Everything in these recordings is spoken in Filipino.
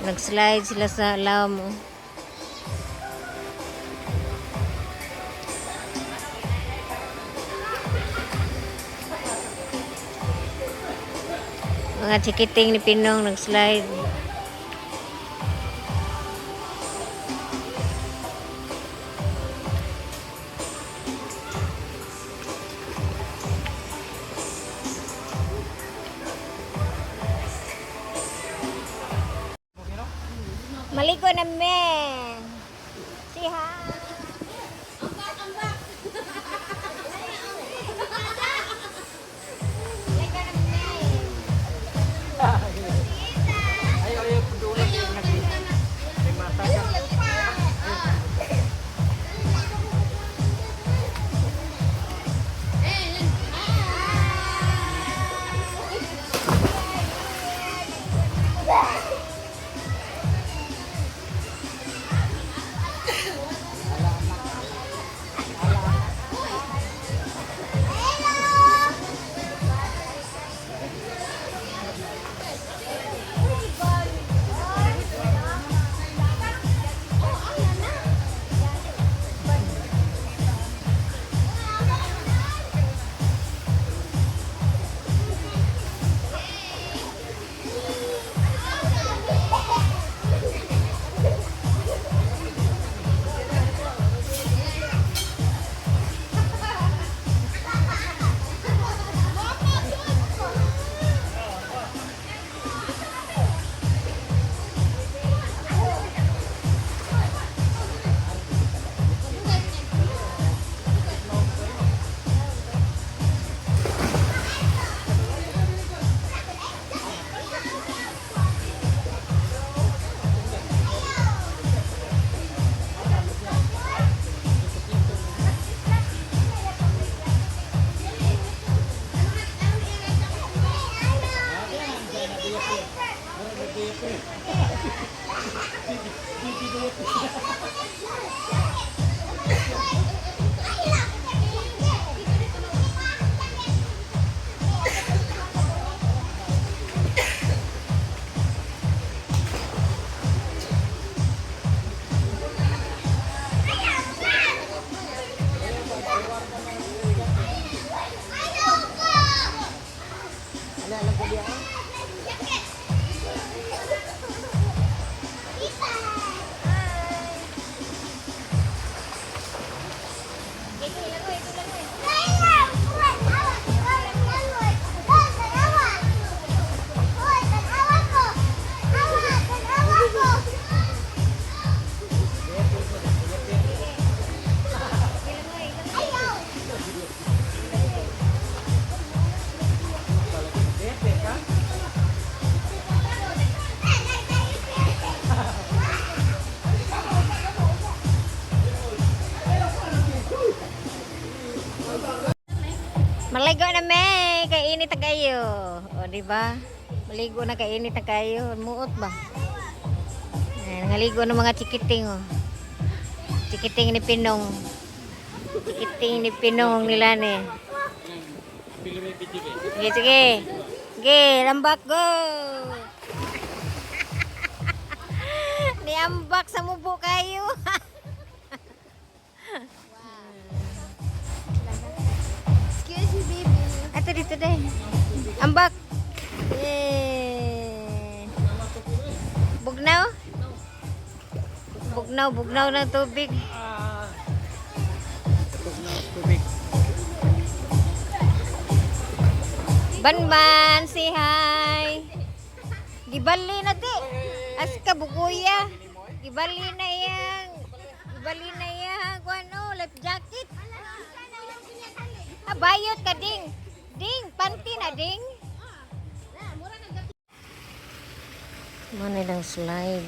Nag-slide sila sa lamo. Mga chikiting ni Pinong nag-slide. Maligo na me. Siha. Maligo na may, kay init na kayo. O, di ba? Maligo na kay init na kayo. Muot ba? Ayan, ngaligo ng mga chikiting, oh. Chikiting ni Pinong. Chikiting ni Pinong nila ni. Sige, sige. Sige, lambak, go! Niambak sa mubo kayo. Excuse me, baby. Ato dito deh. Ambak. Yay. Bugnaw? Bugnaw ng tubig. Banban, say hi. Gibali na di. Aska bukuya. Gibali na yang. Gibali na yang. Ano, life jacket. Bayot ka ding. Ding, panty na ding. Mana lang slide.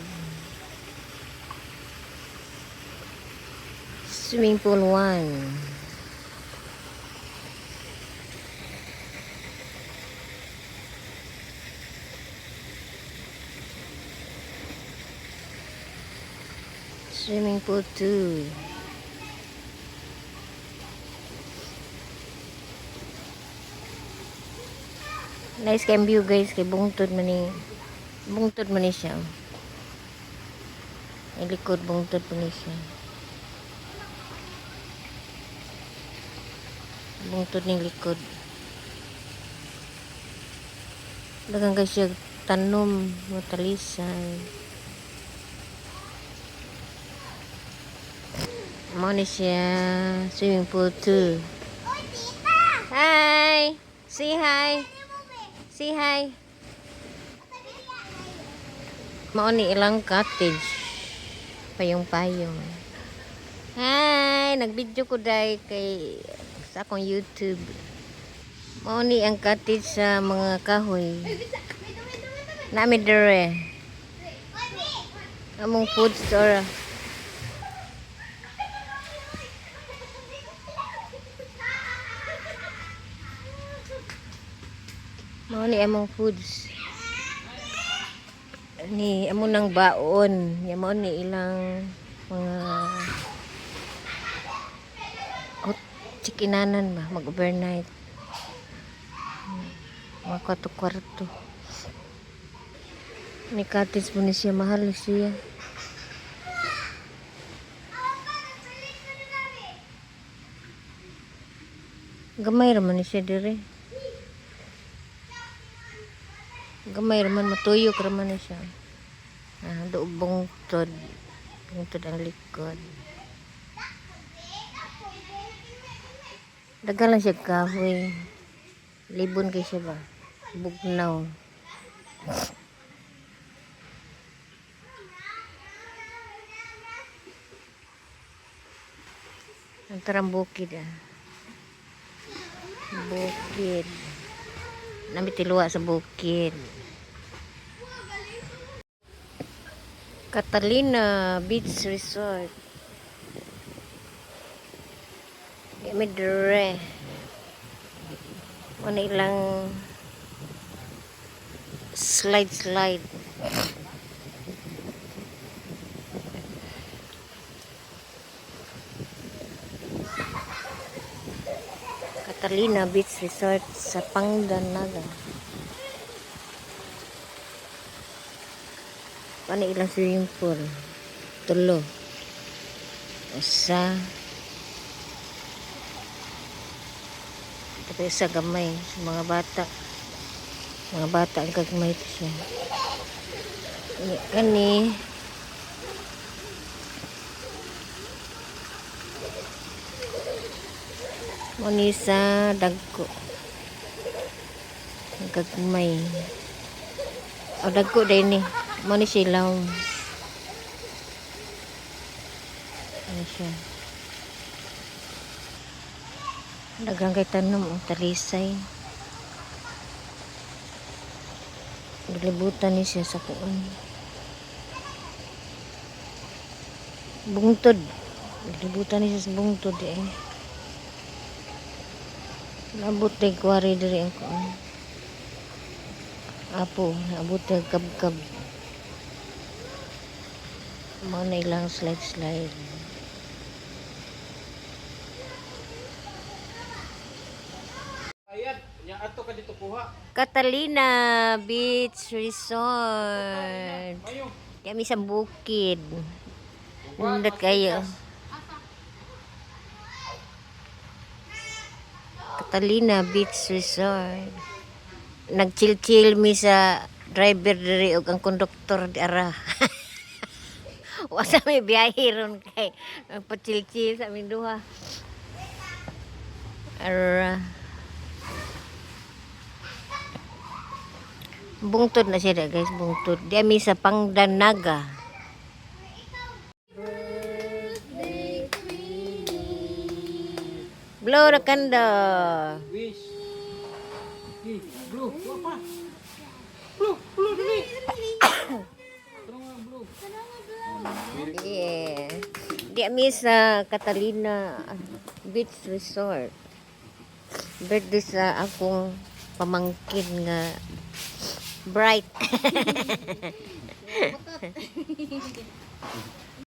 Swimming pool 1. Swimming pool 2. Nice kayong view guys, kay bungtod man ni siya. Ay likod bungtod man ni siya. Bungtod ning likod. Dagang guys siya tanom, matalisay. Mo ni siya swimming pool 2. Hi! Say hi! Say hi! Mao ni ilang cottage. Payong-payong. Hi! Nag-video ko dai kay sa akong YouTube. Mao ni ang cottage sa mga kahoy. Nami dire. Among food store. Mao ni among foods. Ni amo nang baon. Mao ni ilang mga chikinanan ba mag-overnight. Mga kwarto-kwarto. Ni cottage mo ni siya, mahal siya. Gamay raman ni siya dire. Gamay raman, matuyok raman na siya. Doon bungtod. Bungtod ang likod. Daga lang siya kahoy. Libon kay siya ba? Bugnaw. Ang tarang bukid Bukid. Namitiluwa sa bukid. Catalina Beach Resort. Midre. Ano ilang slide. Catalina Beach Resort sa Pangdanaga. Ano ilang swimming pool? 3. Isa. Tapos isa gamay sa mga bata. Mga bata ang kagmay ito siya. Kani. Muni sa dagko. Ang kagmay. O dagko din ni. Muni silaw. Ano siya. Dagang kay tanom o talisay. Naglibutan ni siya sa kuon. Bungtod. Naglibutan ni siya sa bungtod Nabot na kwari diri ang kuan. Apo, nabot na kabkab. Mo na ilang slide. Ayat, nya ato ka dito kuha. Catalina Beach Resort. Mayo. Kami sa bukid. Nindot kayo. Catalina Beach Resort. Nag-chill mi sa driver diri ug ang konduktor di ara. Wasa may biyahe ron kay nagpa-chill sa aming duha. Ara. Bungtod na siya guys, bungtod. Di ami sa Pangdanaga. Blow the candle. Wish. Blue, apa? Blue dali. Terus blue. Yeah. Di ami sa Catalina Beach Resort. Birthday sa akong pamangkin nga bright.